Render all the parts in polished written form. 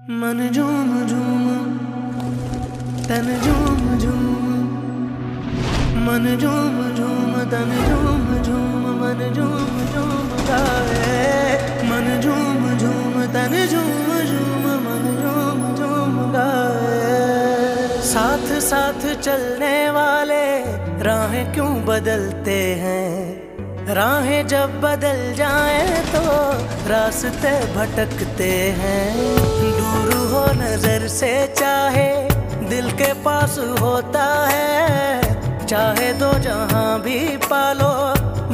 मन झूम झूम तन झूम झूम, मन झूम झूम तन झूम झूम, मन झूम झूम गाए। मन झूम झूम तन झूम झूम, मन झूम झूम गाए। साथ साथ चलने वाले राहें क्यों बदलते हैं, राहें जब बदल जाएं तो रास्ते भटकते हैं। दूर हो नजर से चाहे दिल के पास होता है, चाहे दो जहां भी पालो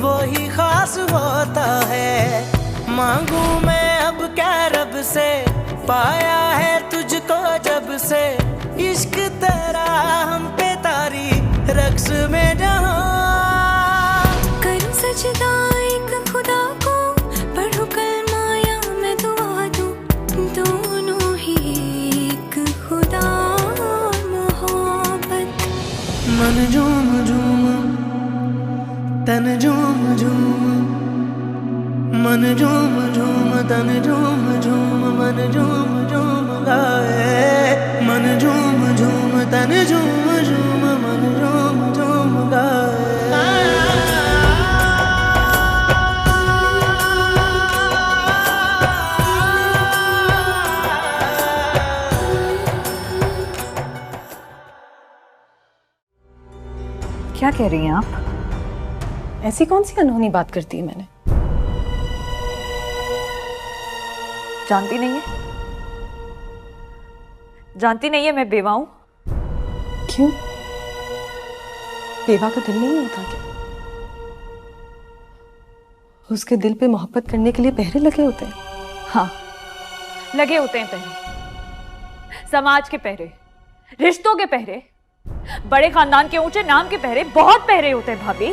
वो ही खास होता है। मांगू मैं अब क्या रब से, पाया है तुझको जब से, इश्क तेरा हम पे तारी रक्स में जहां। सजदा एक खुदा को पढ़ो कलमा या मैं दुआ दूं, दोनों ही एक खुदा और मोहब्बत। मन झूम झूम तन झूम झूम, मन झूम झूम तन झूम झूम, मन झूम झूम गाए। मन झूम झूम तन झूम झूम, मन झूम झूम गाए। क्या कह रही हैं आप? ऐसी कौन सी अनहोनी बात करती है मैंने? जानती नहीं है? जानती नहीं है मैं बेवा हूं? क्यों? बेवा का दिल नहीं होता क्या? उसके दिल पे मोहब्बत करने के लिए पहरे लगे होते हैं। हाँ, लगे होते हैं पहरे, समाज के पहरे, रिश्तों के पहरे, बड़े खानदान के ऊंचे नाम के पहरे, बहुत पहरे होते हैं भाभी।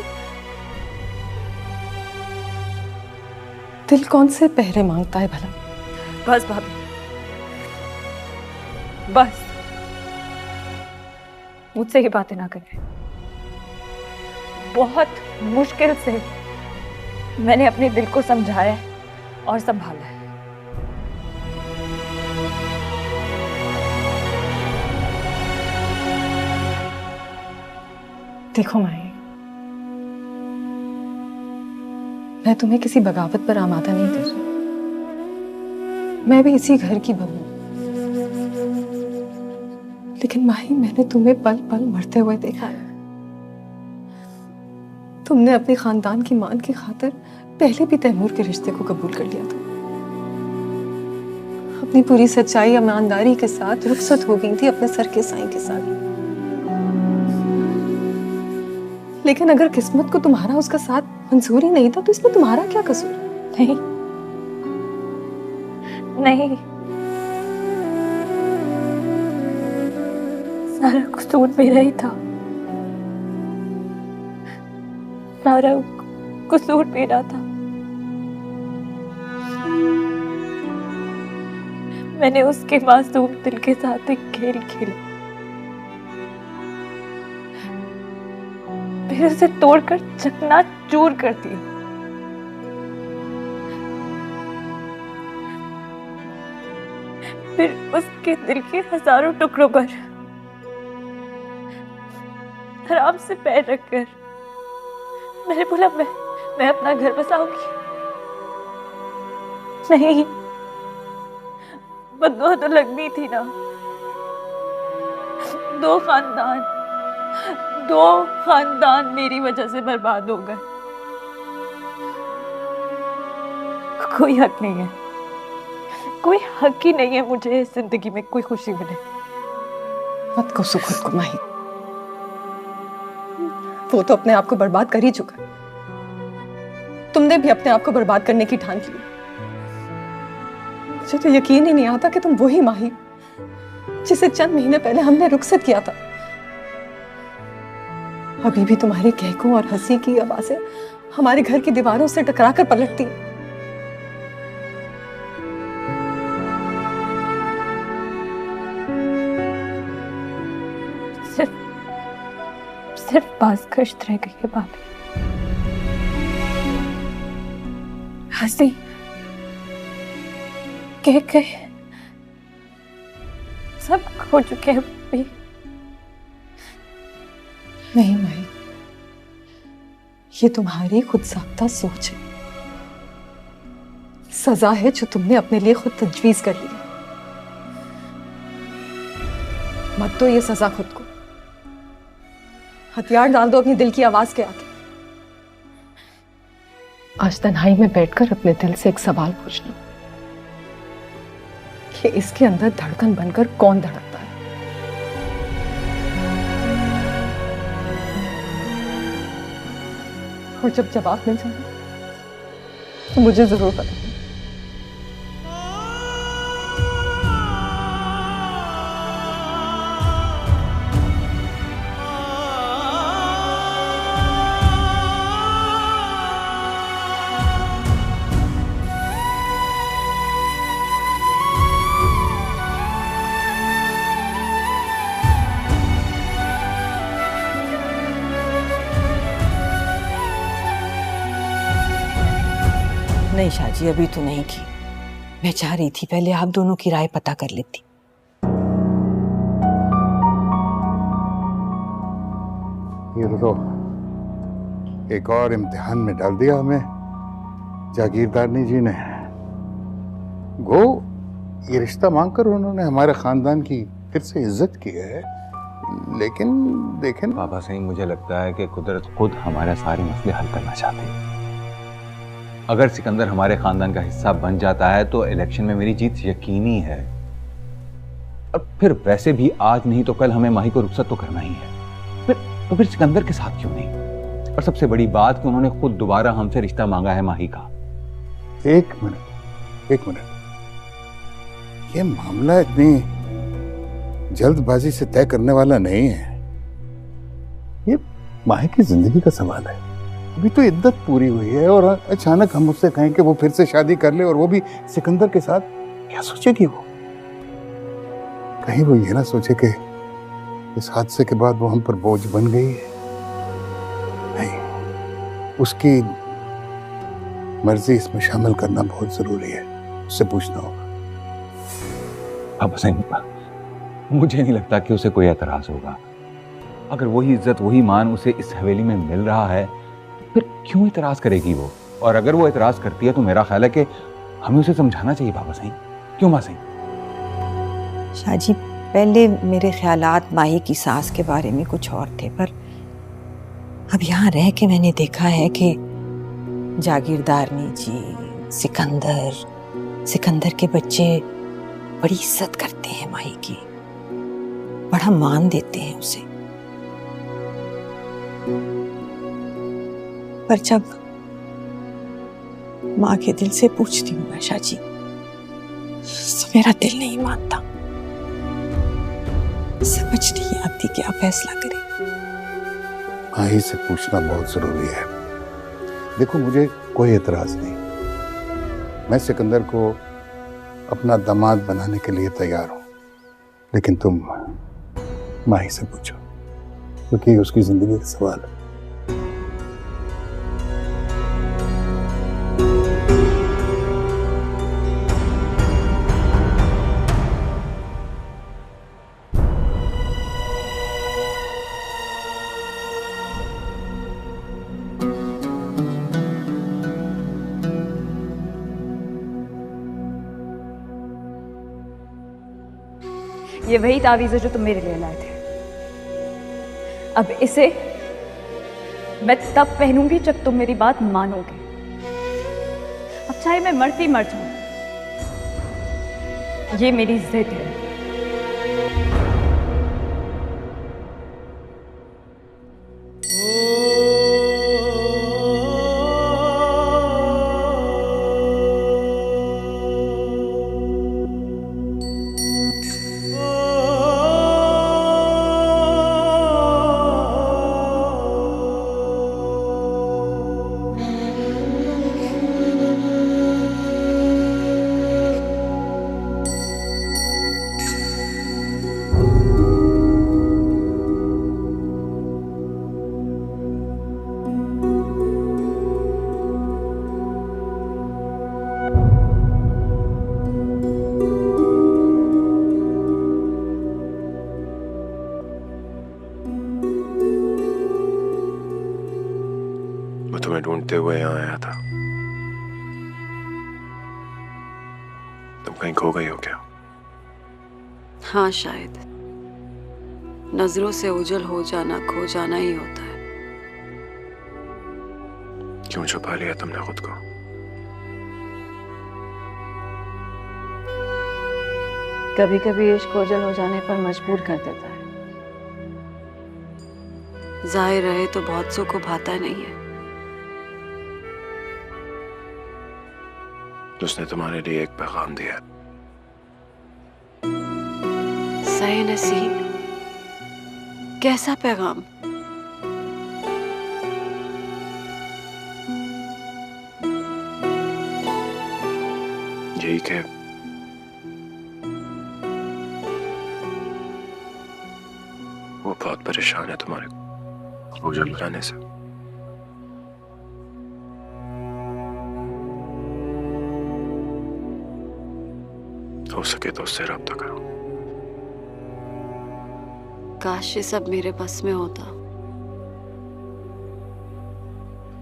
दिल कौन से पहरे मांगता है भला? बस भाभी, बस मुझसे ये बातें ना करें। बहुत मुश्किल से मैंने अपने दिल को समझाया और संभाला है। देखो माही, मैं तुम्हें किसी बगावत पर आमादा नहीं कर रही। मैं भी इसी घर की बहू हूं, लेकिन माही मैंने तुम्हें पल पल मरते हुए देखा है। तुमने अपने खानदान की मान की खातिर पहले भी तैमूर के रिश्ते को कबूल कर लिया था। अपनी पूरी सच्चाई ईमानदारी के साथ रुखसत हो गई थी अपने सर के साईं के साथ। लेकिन अगर किस्मत को तुम्हारा उसका साथ मंजूर ही नहीं था तो इसमें तुम्हारा क्या कसूर? नहीं नहीं, सारा कसूर मेरा ही था, सारा कसूर मेरा था। मैंने उसके मासूम दिल के साथ एक खेल खेला, फिर उसे तोड़कर चकनाचूर कर दिया। फिर उसके दिल के हजारों टुकड़ों पर आराम से पैर रखकर मैंने बोला मैं अपना घर बसाऊंगी। नहीं, बददुआ तो लगनी थी ना। दो खानदान मेरी वजह से बर्बाद हो गए। कोई हक नहीं है, कोई हक ही नहीं है मुझे इस जिंदगी में कोई खुशी मिले। मत को सुख को माही, वो तो अपने आप को बर्बाद कर ही चुका है। तुमने भी अपने आप को बर्बाद करने की ठान ली। मुझे तो यकीन ही नहीं आता कि तुम वही माही जिसे चंद महीने पहले हमने रुखसत किया था। अभी भी तुम्हारे कहकों और हंसी की आवाजें हमारे घर की दीवारों से टकराकर पलटती। सिर्फ बास गश्त रह गई है भाभी। हंसी कह हो चुके हैं भी। नहीं माही, ये तुम्हारी खुद साख्ता सोच है, सजा है जो तुमने अपने लिए खुद तजवीज कर ली। मत दो ये सजा खुद को, हथियार डाल दो अपनी दिल की आवाज के आगे। आज तन्हाई में बैठकर अपने दिल से एक सवाल पूछना कि इसके अंदर धड़कन बनकर कौन धड़कता है। और जब जवाब मिल जाए तो मुझे जरूर बताना। नहीं शाहजी, अभी तो नहीं की। मैं चाह रही थी पहले आप दोनों की राय पता कर लेती। ये तो एक और इम्तिहान में डाल दिया हमें जागीरदारनी जी ने। गो ये रिश्ता मांगकर उन्होंने हमारे खानदान की फिर से इज्जत की है, लेकिन देखें बाबा सही, मुझे लगता है कि कुदरत खुद हमारे सारे मसले हल करना चाहती है। अगर सिकंदर हमारे खानदान का हिस्सा बन जाता है तो इलेक्शन में मेरी जीत यकीनी है। और फिर वैसे भी आज नहीं तो कल हमें माही को रुखसत तो करना ही है। फिर सिकंदर के साथ क्यों नहीं? और सबसे बड़ी बात कि उन्होंने खुद दोबारा हमसे रिश्ता मांगा है माही का। एक मिनट, ये मामला इतनी जल्दबाजी से तय करने वाला नहीं है। ये माही की जिंदगी का सवाल है। अभी तो इद्दत पूरी हुई है और अचानक हम उससे कहें कि वो फिर से शादी कर ले, और वो भी सिकंदर के साथ। क्या सोचेगी वो? कहीं वो ये ना सोचे कि इस हादसे के बाद वो हम पर बोझ बन गई है। नहीं, उसकी मर्जी इसमें शामिल करना बहुत जरूरी है। उससे पूछना होगा। अब सही, मुझे नहीं लगता कि उसे कोई एतराज होगा। अगर वही इज्जत वही मान उसे इस हवेली में मिल रहा है, फिर क्यों इतराज करेगी वो? और अगर वो इतराज करती है तो मेरा ख्याल है कि हमें उसे समझाना चाहिए। बाबा सही, क्यों मां सही? शाहजी, पहले मेरे ख्यालात माही की सास के बारे में कुछ और थे, पर अब यहाँ रह के मैंने देखा है कि जागीरदारनी जी, सिकंदर के बच्चे बड़ी इज्जत करते हैं माही की, बड़ा मान देते हैं उसे। पर जब माँ के दिल से पूछती हूँ ना शाहजी, तो मेरा दिल नहीं मानता। समझ नहीं आती क्या फैसला करे। माही से पूछना बहुत जरूरी है। देखो, मुझे कोई एतराज नहीं। मैं सिकंदर को अपना दामाद बनाने के लिए तैयार हूं, लेकिन तुम माही से पूछो, क्योंकि उसकी जिंदगी का सवाल है। ये वही तावीज़ है जो तुम मेरे लिए लाए थे। अब इसे मैं तब पहनूंगी जब तुम मेरी बात मानोगे। अब चाहे मैं मरती मर जाऊं, ये मेरी जिद है। मैं तुम्हें ढूंढते हुए यहाँ आया था। तुम कहीं खो गई हो क्या? हाँ शायद। नजरों से ओझल हो जाना खो जाना ही होता है। क्यों छुपा लिया तुमने खुद को? कभी कभी इश्क ओझल हो जाने पर मजबूर कर देता है। जाहिर रहे तो बहुत सौ को भाता नहीं है। उसने तुम्हारे लिए एक पैगाम दिया। सही नसीब, कैसा पैगाम? यही कि वो बहुत परेशान है तुम्हारे ओझल जाने से। हो सके तो उससे रब्ता करो। काश ये सब मेरे बस में होता।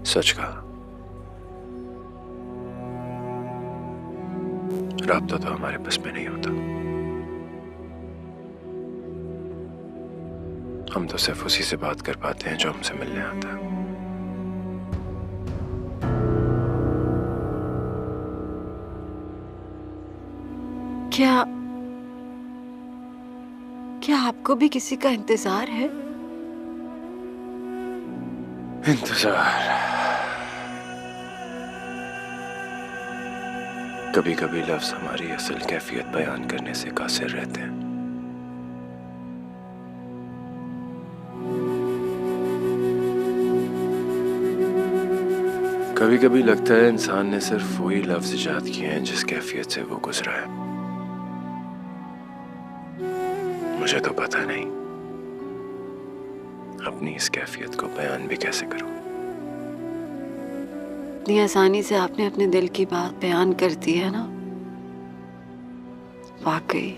सच कहा, रब्ता तो हमारे बस में नहीं होता। हम तो सिर्फ उसी से बात कर पाते हैं जो हमसे मिलने आता है। क्या आपको भी किसी का इंतजार है? इंतजार? कभी कभी लफ्ज हमारी असल कैफियत बयान करने से कासिर रहते हैं। कभी कभी लगता है इंसान ने सिर्फ वही लफ्ज इजाद किए हैं जिस कैफियत से वो गुजरा है। मुझे तो पता नहीं अपनी इस कैफियत को बयान भी कैसे करूं। इतनी आसानी से आपने अपने दिल की बात बयान कर दी है ना। वाकई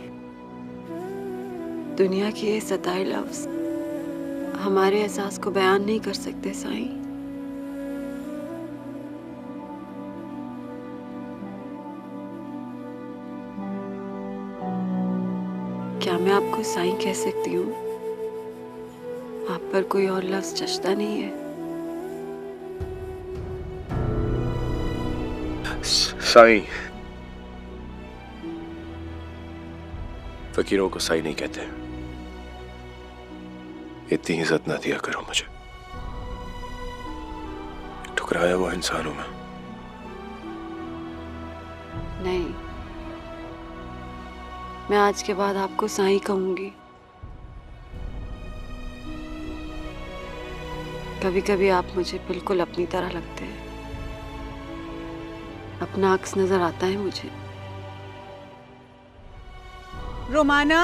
दुनिया की ये सताए लफ्ज हमारे एहसास को बयान नहीं कर सकते साईं। क्या मैं आपको साईं कह सकती हूँ? आप पर कोई और लफ्ज जचता नहीं है। साईं, फकीरों को साईं नहीं कहते। इतनी इज्जत ना दिया करो मुझे। ठुकराया हुआ इंसान हूं मैं। नहीं, मैं आज के बाद आपको साईं कहूंगी। कभी कभी आप मुझे बिल्कुल अपनी तरह लगते हैं। अपना अक्स नजर आता है मुझे। रोमाना,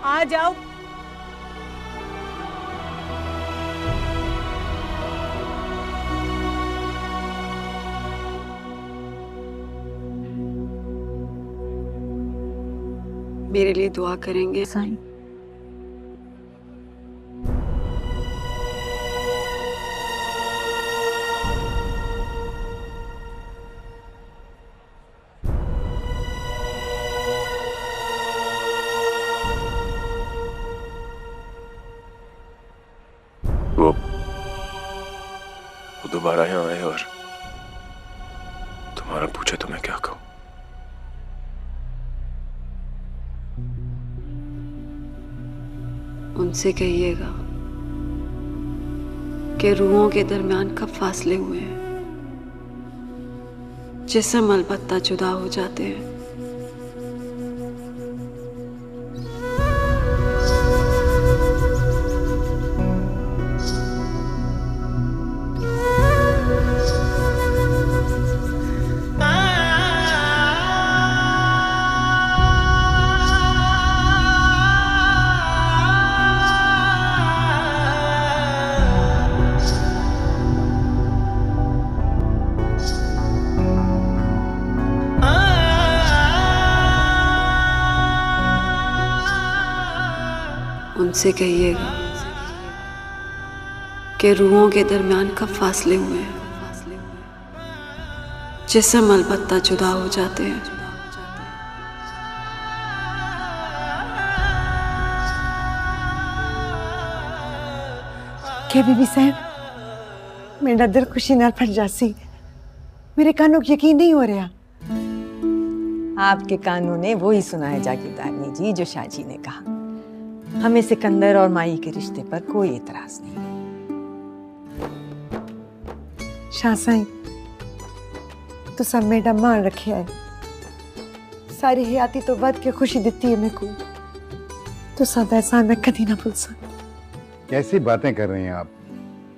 आ जाओ। मेरे लिए दुआ करेंगे साईं? वो दोबारा यहाँ आए और तुम्हारा पूछे तो मैं क्या कहूँ? उनसे कहिएगा कि रूहों के दरमियान कब फासले हुए हैं, जिस्म अलबत्ता जुदा हो जाते हैं। उनसे कहिएगा कि के रूहों के दरमियान कब फासले हुए हैं, जिस्म अलबत्ता जुदा हो जाते हैं। क्या बीबी साहब, मेरा दिल खुशी नाल फट जासी। मेरे कानों को यकीन नहीं हो रहा। आपके कानों ने वो ही सुना है जागीरदारनी जी जो शाहजी ने कहा। हमें सिकंदर और माई के रिश्ते पर कोई एतराज नहीं। शाह साईं, तो सब मेरा मान रखे है। सारी हयाती तो बद के खुशी देती है मेरे को। तो सब एहसान मैं कभी ना भूल सकती। कैसी बातें कर रही हैं आप?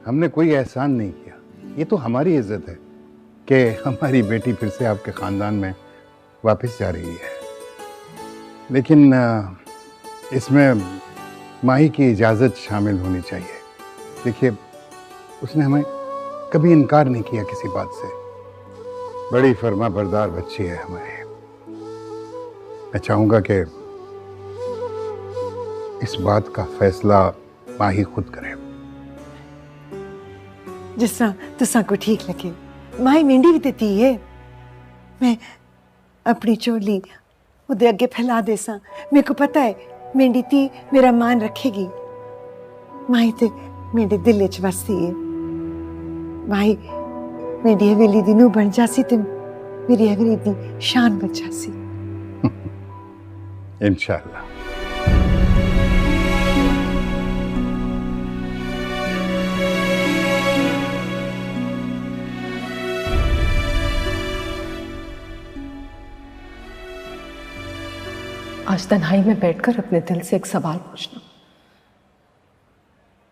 हमने कोई एहसान नहीं किया। ये तो हमारी इज्जत है कि हमारी बेटी फिर से आपके खानदान में वापस जा रही है। लेकिन इसमें माही की इजाज़त शामिल होनी चाहिए। देखिए, उसने हमें कभी इनकार नहीं किया किसी बात से। बड़ी फर्मा बरदार बच्ची है हमारी। मैं चाहूँगा कि इस बात का फैसला माही खुद करे। जिस तरह तुसा को ठीक लगे। माही मेंढी भी देती है। मैं अपनी चोली उदे अगे फैला देसा। मेरे को पता है मेंढी ती मेरा मान रखेगी। माही ते मेरे दिल च वसती है। माही मेरी हवेली दी नूं बन जासी ते मेरी हवेली दी शान बन जासी। इंशाअल्लाह। आज तन्हाई में बैठकर अपने दिल से एक सवाल पूछना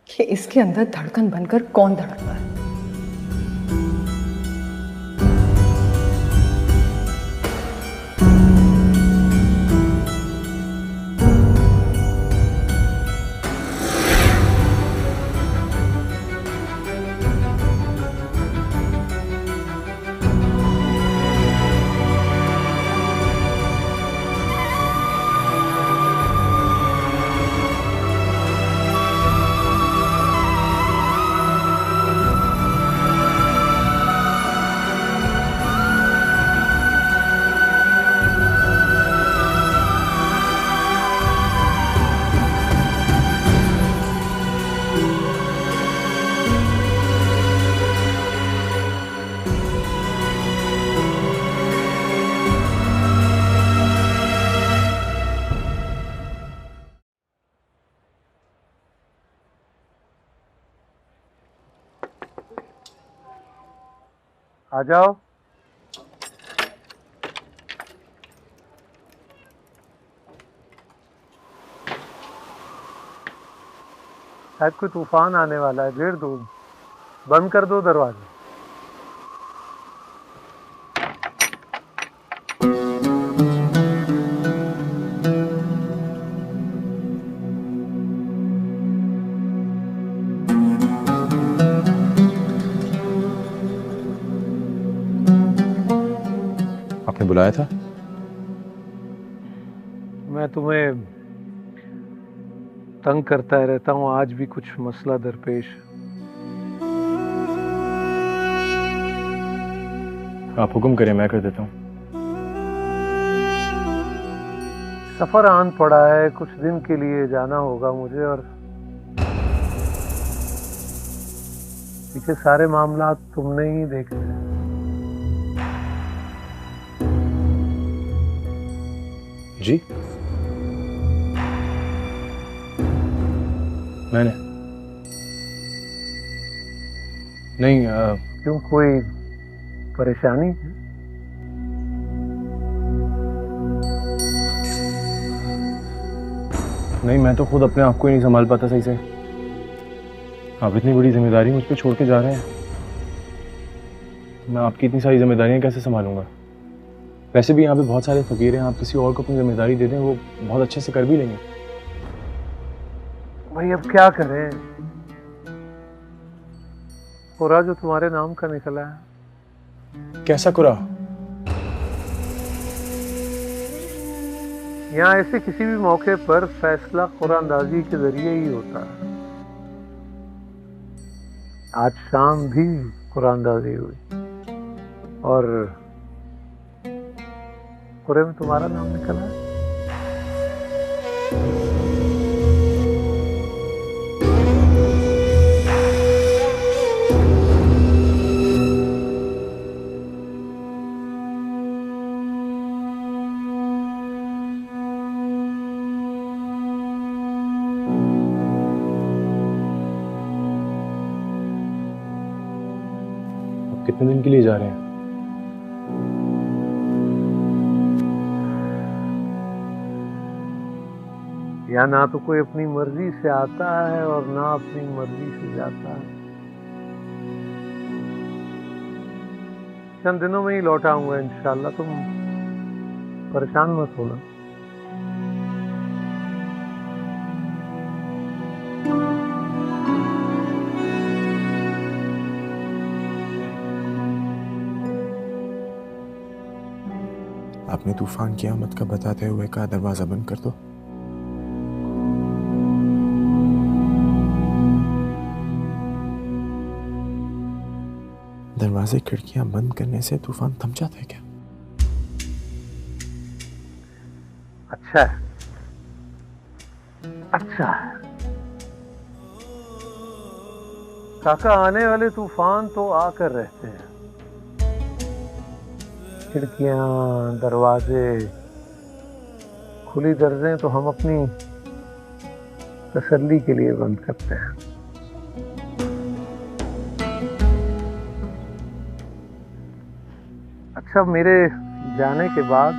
कि इसके अंदर धड़कन बनकर कौन धड़क रहा है? आ जाओ। शायद कोई तूफान आने वाला है, घेर दो, बंद कर दो दरवाजा। आपने बुलाया था? मैं तुम्हें तंग करता रहता हूँ, आज भी कुछ मसला दरपेश। आप हुक्म करें, मैं कर देता हूँ। सफर आन पड़ा है, कुछ दिन के लिए जाना होगा मुझे, और पीछे सारे मामला तुमने ही देखे हैं। जी? मैंने नहीं। क्यों, कोई परेशानी है? नहीं, मैं तो खुद अपने आप को ही नहीं संभाल पाता सही से। आप इतनी बड़ी जिम्मेदारी मुझ पे छोड़ के जा रहे हैं, मैं आपकी इतनी सारी जिम्मेदारियां कैसे संभालूंगा? वैसे भी यहाँ पे बहुत सारे फकीर हैं, आप किसी और को अपनी जिम्मेदारी दे दें, वो बहुत अच्छे से कर भी लेंगे। भाई अब क्या करें? कुरा जो तुम्हारे नाम का निकला है। कैसा कुरा? यहाँ ऐसे किसी भी मौके पर फैसला कुरानंदाजी के जरिए ही होता है। आज शाम भी कुरानदाजी हुई और पूरे में तुम्हारा नाम निकला है। कितने दिन के लिए जा रहे हैं? या ना तो कोई अपनी मर्जी से आता है और ना अपनी मर्जी से जाता है। चंद दिनों में ही लौट आऊंगा इंशाल्लाह, तुम परेशान मत होना। आपने तूफान की आमद का बताते हुए कहा दरवाजा बंद कर दो। दरवाजे खिड़कियां बंद करने से तूफान थम जाता है क्या? अच्छा है, अच्छा है काका, आने वाले तूफान तो आकर रहते हैं। खिड़कियां, दरवाजे, खुली दरजें तो हम अपनी तसल्ली के लिए बंद करते हैं। अच्छा, मेरे जाने के बाद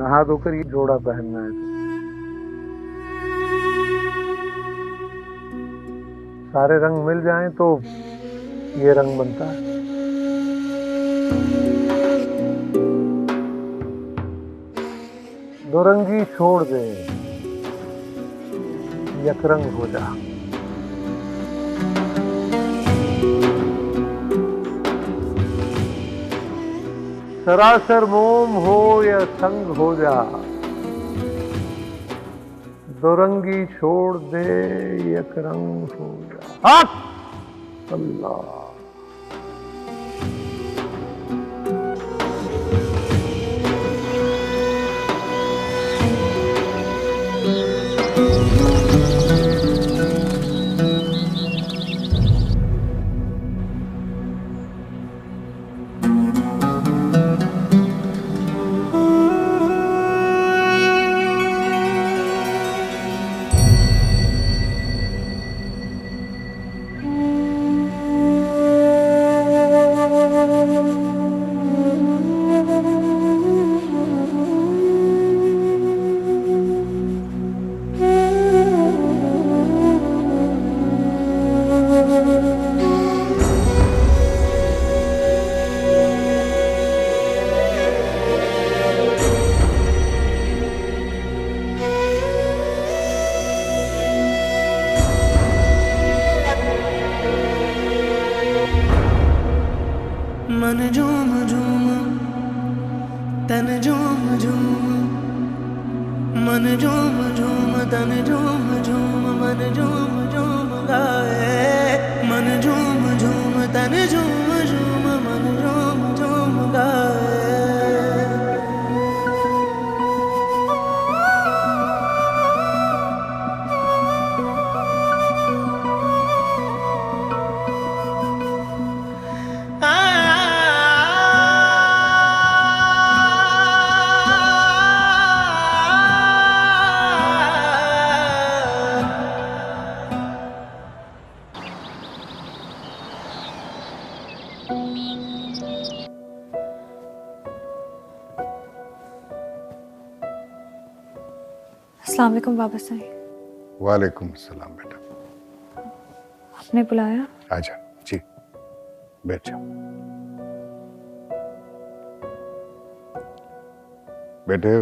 नहा धोकर ये जोड़ा पहनना है। सारे रंग मिल जाएं तो ये रंग बनता है। दो रंगी छोड़ दे, यकरंग हो जा। सरासर मोम हो या संग हो जा, दो रंगी छोड़ दे, यकरंग हो जा। अल्लाह। मन झूम झूम तन झूम झूम, मन झूम झूम तन झूम झूम, मन झूम झूम गाए। मन झूम झूम तन झूम झूम, मन झूम झूम गाए। अस्सलाम वालेकुम बाबा साईं। वालेकुम अस्सलाम बेटा। आपने बुलाया? आजा जी, बैठ जाओ। बेटे,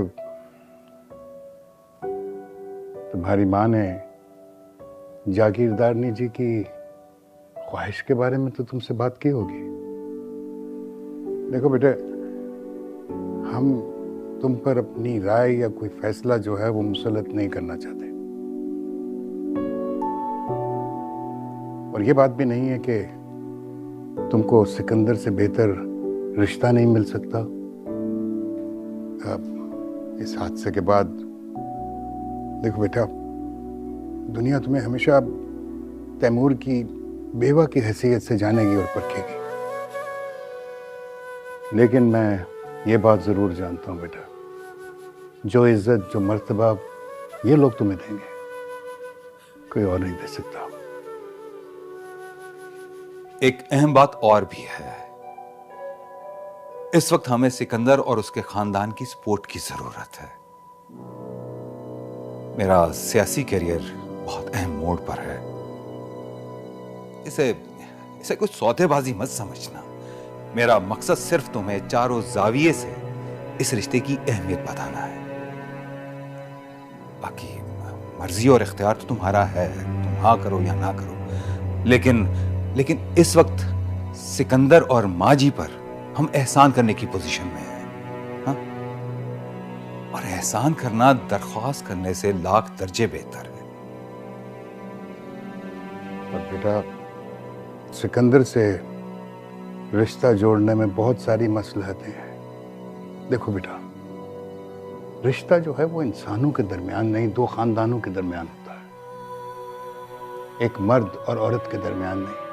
तुम्हारी माँ ने जागीरदारनी जी की ख्वाहिश के बारे में तो तुमसे बात की होगी। देखो बेटे, हम तुम पर अपनी राय या कोई फैसला जो है वो मुसल्लत नहीं करना चाहते। और ये बात भी नहीं है कि तुमको सिकंदर से बेहतर रिश्ता नहीं मिल सकता। इस हादसे के बाद देखो बेटा, दुनिया तुम्हें हमेशा तैमूर की बेवा की हैसियत से जानेगी और परखेगी, लेकिन मैं ये बात जरूर जानता हूँ बेटा, जो इज्जत जो मर्तबा ये लोग तुम्हें देंगे कोई और नहीं दे सकता। एक अहम बात और भी है, इस वक्त हमें सिकंदर और उसके खानदान की सपोर्ट की जरूरत है। मेरा सियासी करियर बहुत अहम मोड़ पर है। इसे कुछ सौदेबाजी मत समझना। मेरा मकसद सिर्फ तुम्हें चारों जाविये से इस रिश्ते की अहमियत बताना है। बाकी मर्जी और इख्तियार तो तुम्हारा है, तुम हाँ करो या ना करो, लेकिन इस वक्त सिकंदर और माजी पर हम एहसान करने की पोजीशन में हैं, हाँ? और एहसान करना दरख्वास्त करने से लाख दर्जे बेहतर है। और बेटा, सिकंदर से रिश्ता जोड़ने में बहुत सारी मसलहतें हैं। देखो बेटा, रिश्ता जो है वो इंसानों के दरमियान नहीं, दो खानदानों के दरमियान होता है, एक मर्द और औरत के दरमियान नहीं,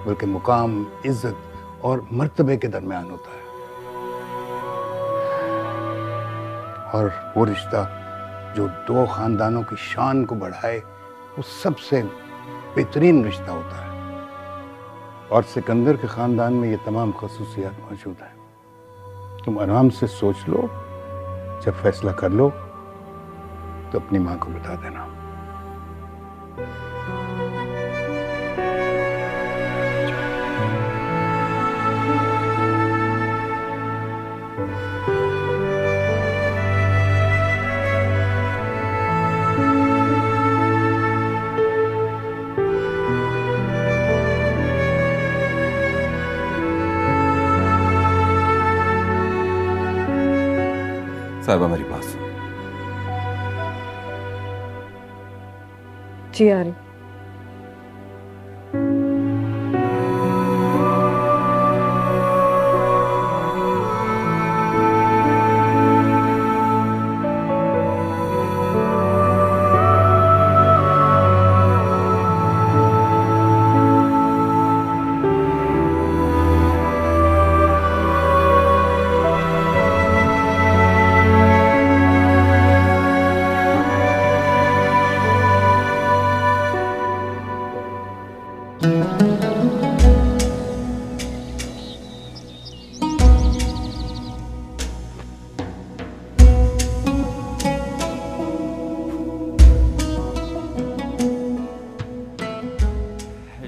बल्कि मुकाम, इज्जत और मर्तबे के दरमियान होता है। और वो रिश्ता जो दो खानदानों की शान को बढ़ाए वो सबसे बेहतरीन रिश्ता होता है। और सिकंदर के खानदान में ये तमाम खसूसियात मौजूद हैं। तुम आराम से सोच लो, जब फैसला कर लो तो अपनी मां को बता देना। साहिबा मेरी बात सुन। जी आ रही।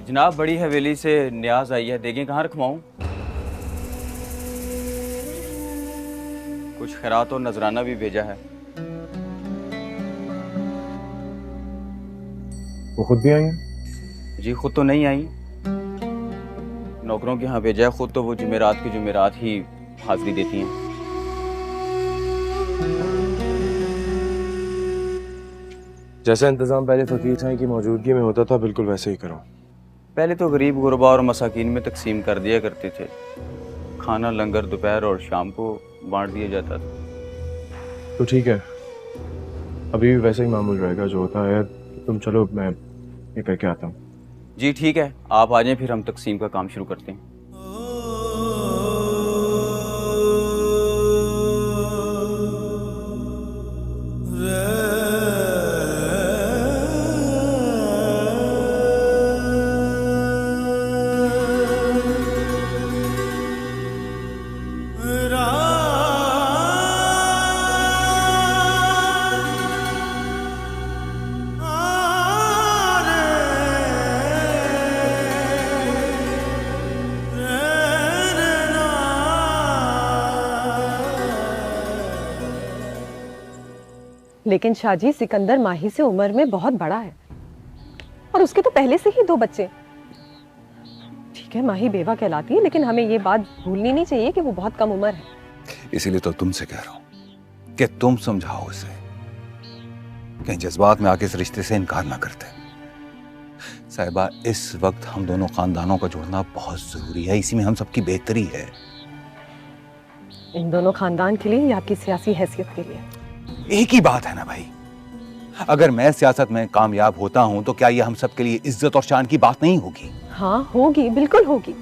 जनाब, बड़ी हवेली से न्याज आई है, देखें कहाँ रखवाऊं? कुछ खैरात और नजराना भी भेजा है। वो खुद भी आई हैं? जी खुद तो नहीं आई, नौकरों के यहाँ भेजा है। खुद तो वो जुमेरात की जुमेरात ही हाजिरी देती हैं। जैसा इंतजाम पहले फकीर साईं की मौजूदगी में होता था, बिल्कुल वैसे ही करो। पहले तो गरीब गुरबा और मसाकीन में तकसीम कर दिया करते थे। खाना लंगर दोपहर और शाम को बांट दिया जाता था। तो ठीक है, अभी भी वैसे ही मामूल रहेगा जो होता है। तुम चलो, मैं ये करके आता हूँ। जी ठीक है, आप आ जाएं, फिर हम तकसीम का काम शुरू करते हैं। लेकिन शाहजी, सिकंदर माही से उम्र में बहुत बड़ा है और उसके तो पहले से ही 2 बच्चे। ठीक है, माही बेवा कहलाती है, लेकिन हमें ये बात भूलनी नहीं चाहिए कि वो बहुत कम उम्र है। इसीलिए तो तुमसे कह रहा हूं कि तुम समझाओ उसे, कहीं जज्बात में आके इस रिश्ते से इनकार ना करते। साहिबा, इस वक्त हम दोनों खानदानों का जुड़ना बहुत जरूरी है। इसी में हम सबकी बेहतरी है। इन दोनों खानदान के लिए या आपकी सियासी हैसियत के लिए? एक ही बात है ना भाई। अगर मैं सियासत में कामयाब होता हूं तो क्या ये हम सब के लिए इज्जत और शान की बात नहीं होगी? हाँ होगी, बिल्कुल होगी।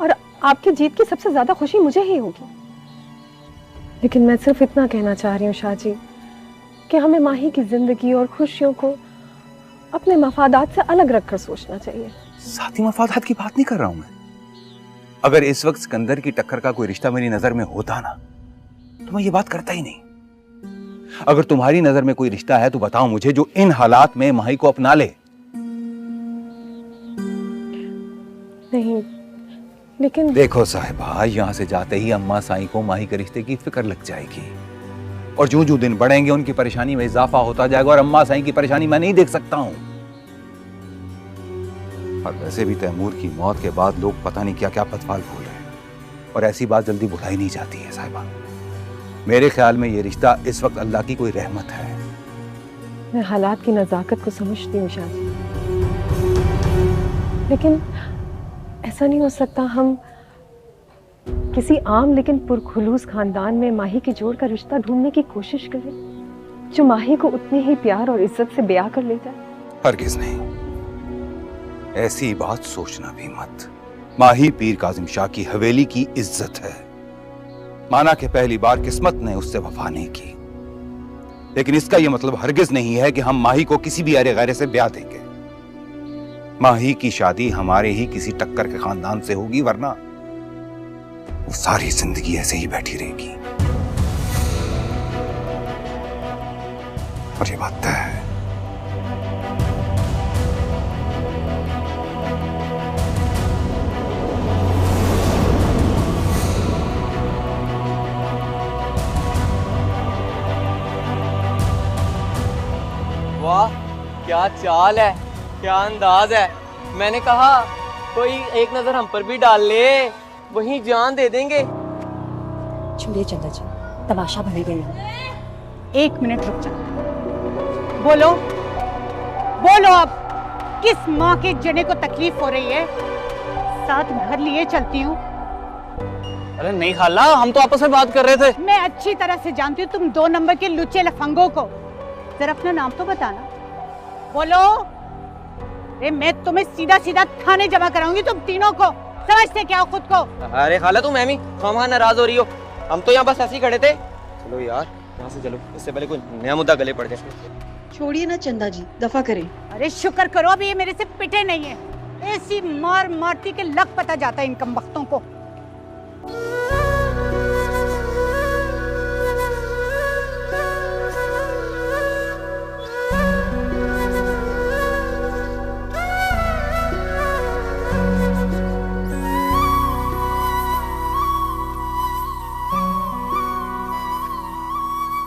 और आपकी जीत की सबसे ज्यादा खुशी मुझे ही होगी। लेकिन मैं सिर्फ इतना कहना चाह रही हूँ शाह जी कि हमें माही की जिंदगी और खुशियों को अपने मफादात से अलग रखकर सोचना चाहिए। साथी मफादात की बात नहीं कर रहा हूं मैं। अगर इस वक्त सिकंदर की टक्कर का कोई रिश्ता मेरी नजर में होता ना तो मैं ये बात करता ही नहीं। अगर तुम्हारी नजर में कोई रिश्ता है तो बताओ मुझे, जो इन हालात में माही को अपना ले। नहीं, लेकिन देखो साहिबा, यहां से जाते ही अम्मा साईं को माही के रिश्ते की फिक्र लग जाएगी और जो जो दिन बढ़ेंगे उनकी परेशानी में इजाफा होता जाएगा और अम्मा साईं की परेशानी मैं नहीं देख सकता हूं। और वैसे भी तैमूर की मौत के बाद लोग पता नहीं क्या क्या पतवाल भूल रहे हैं और ऐसी बात जल्दी भुलाई नहीं जाती है साहिबा। मेरे ख्याल में ये रिश्ता इस वक्त अल्लाह की कोई रहमत है। मैं हालात की नजाकत को समझती हूँ शाह जी, लेकिन ऐसा नहीं हो सकता हम किसी आम लेकिन पुरखुलूस खानदान में माही की जोड़ का रिश्ता ढूंढने की कोशिश करें जो माही को उतनी ही प्यार और इज्जत से ब्याह कर ले जाए। हरगिज़ नहीं, ऐसी बात सोचना भी मत। माही पीर काजिम शाह की हवेली की इज्जत है। माना कि पहली बार किस्मत ने उससे वफा नहीं की, लेकिन इसका यह मतलब हरगिज नहीं है कि हम माही को किसी भी अरे गैरे से ब्याह देंगे। माही की शादी हमारे ही किसी टक्कर के खानदान से होगी, वरना वो सारी जिंदगी ऐसे ही बैठी रहेगी। और ये बात तय है। वाह, क्या चाल है, क्या अंदाज है। मैंने कहा कोई एक नजर हम पर भी डाल ले, वहीं जान दे देंगे। छोड़िए चंदा जी, तमाशा भरे गए। एक मिनट रुक जा। बोलो बोलो, अब किस माँ के जने को तकलीफ हो रही है? साथ घर लिए चलती हूँ। अरे नहीं खाला, हम तो आपस में बात कर रहे थे। मैं अच्छी तरह से जानती हूँ तुम 2 नंबर के लुच्चे लफंगों को। जरा अपना नाम तो बताना। बोलो। अरे मैं तुम्हें सीधा सीधा थाने जमा कराऊंगी तुम तीनों को। समझते क्या हो खुद को? अरे खाला, तुम एमी खामा नाराज हो रही हो। हम तो यहाँ बस ऐसे ही खड़े थे। चलो यार, यहाँ से चलो, इससे पहले कोई नया मुद्दा गले पड़ जाए। छोड़िए ना चंदा जी, दफा करें। अरे शुक्र करो अभी ये मेरे से पिटे नहीं है। ऐसी मार मारती के लग पता जाता है इन कमबख्तों को।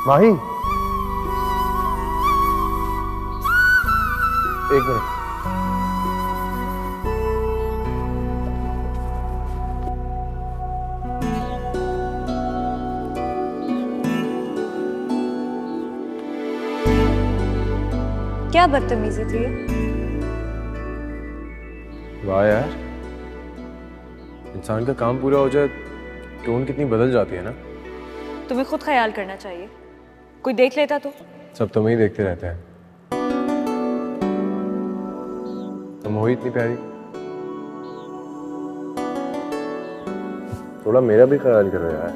माही, एक मिनट। क्या बदतमीजी थी? वाह यार, इंसान का काम पूरा हो जाए टोन कितनी बदल जाती है ना। तुम्हें खुद ख्याल करना चाहिए, कोई देख लेता तो। सब तुम्हें ही देखते रहते हैं। तुम हो ही इतनी प्यारी, थोड़ा मेरा भी ख्याल करो यार।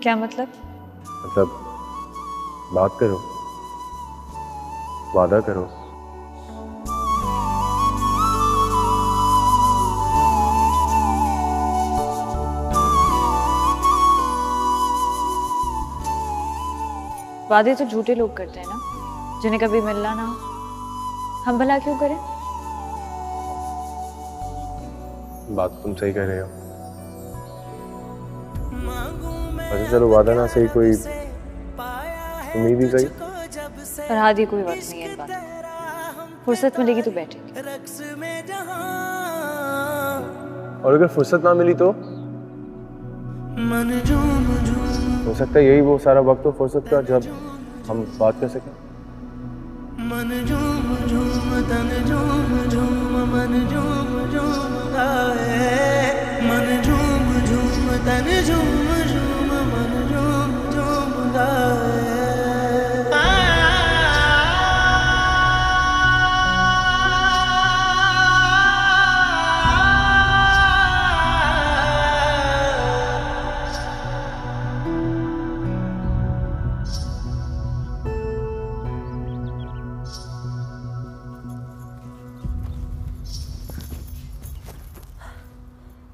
क्या मतलब? मतलब बात करो, वादा करो। वादे तो झूठे लोग करते हैं ना, जिन्हें कभी मिलना ना हो। हम भला क्यों करें? बात तुम सही कह रहे हो। अच्छा चलो, वादा ना सही, कोई उम्मीद ही सही। पर हाँ, कोई बात नहीं है इन बात। फुर्सत मिलेगी तो बैठेंगे। और अगर फुर्सत ना मिली तो हो सकता है यही वो सारा वक्त हो फुर्सत का जब हम बात कर सकें। मन झूम झूम गाए, मन झूम झूम तन झूम झूम मन झूम झूम गाए।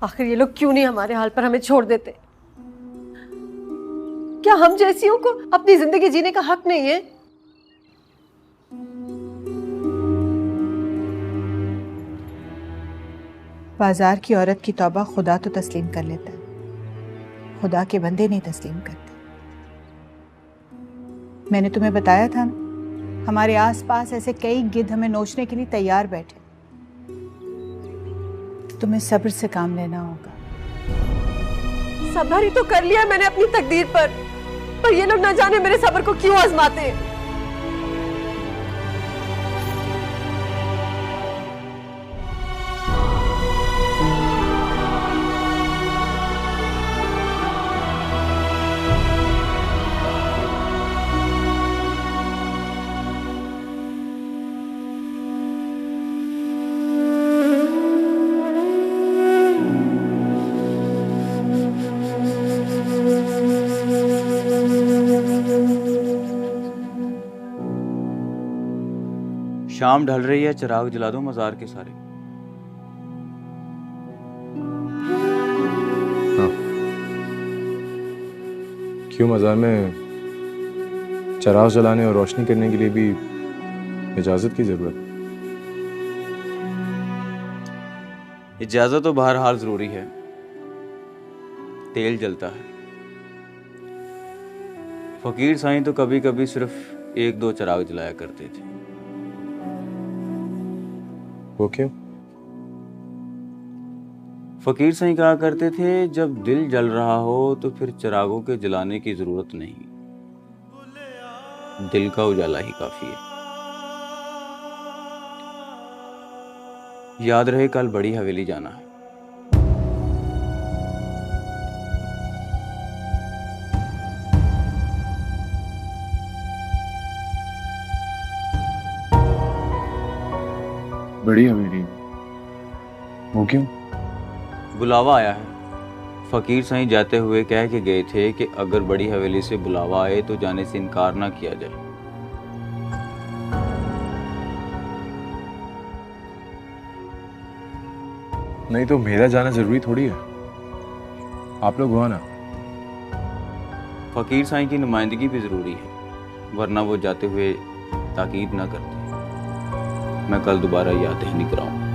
आखिर ये लोग क्यों नहीं हमारे हाल पर हमें छोड़ देते? क्या हम जैसियों को अपनी जिंदगी जीने का हक नहीं है? बाजार की औरत की तौबा खुदा तो तस्लीम कर लेता है, खुदा के बंदे नहीं तस्लीम करते। मैंने तुम्हें बताया था ना, हमारे आसपास ऐसे कई गिद्ध हमें नोचने के लिए तैयार बैठे। तुम्हें सब्र से काम लेना होगा। सब्र ही तो कर लिया मैंने अपनी तकदीर पर ये लोग न जाने मेरे सब्र को क्यों आजमाते हैं। शाम ढल रही है, चिराग जला दो मजार के सारे। हाँ। क्यों मजार में चिराग जलाने और रोशनी करने के लिए भी इजाजत की जरूरत? इजाजत तो बहरहाल जरूरी है, तेल जलता है। फकीर साईं तो कभी कभी सिर्फ 1-2 चिराग जलाया करते थे। वो क्यों? फकीर साईं कहा करते थे, जब दिल जल रहा हो तो फिर चिरागों के जलाने की जरूरत नहीं, दिल का उजाला ही काफी है। याद रहे कल बड़ी हवेली जाना है। बड़ी हवेली? वो क्यों? बुलावा आया है। फकीर साईं जाते हुए कह के गए थे कि अगर बड़ी हवेली से बुलावा आए तो जाने से इनकार ना किया जाए। नहीं तो मेरा जाना जरूरी थोड़ी है, आप लोग हो ना। फकीर साईं की नुमाइंदगी भी जरूरी है, वरना वो जाते हुए ताकीद ना करते। मैं कल दोबारा याद नहीं कराऊं।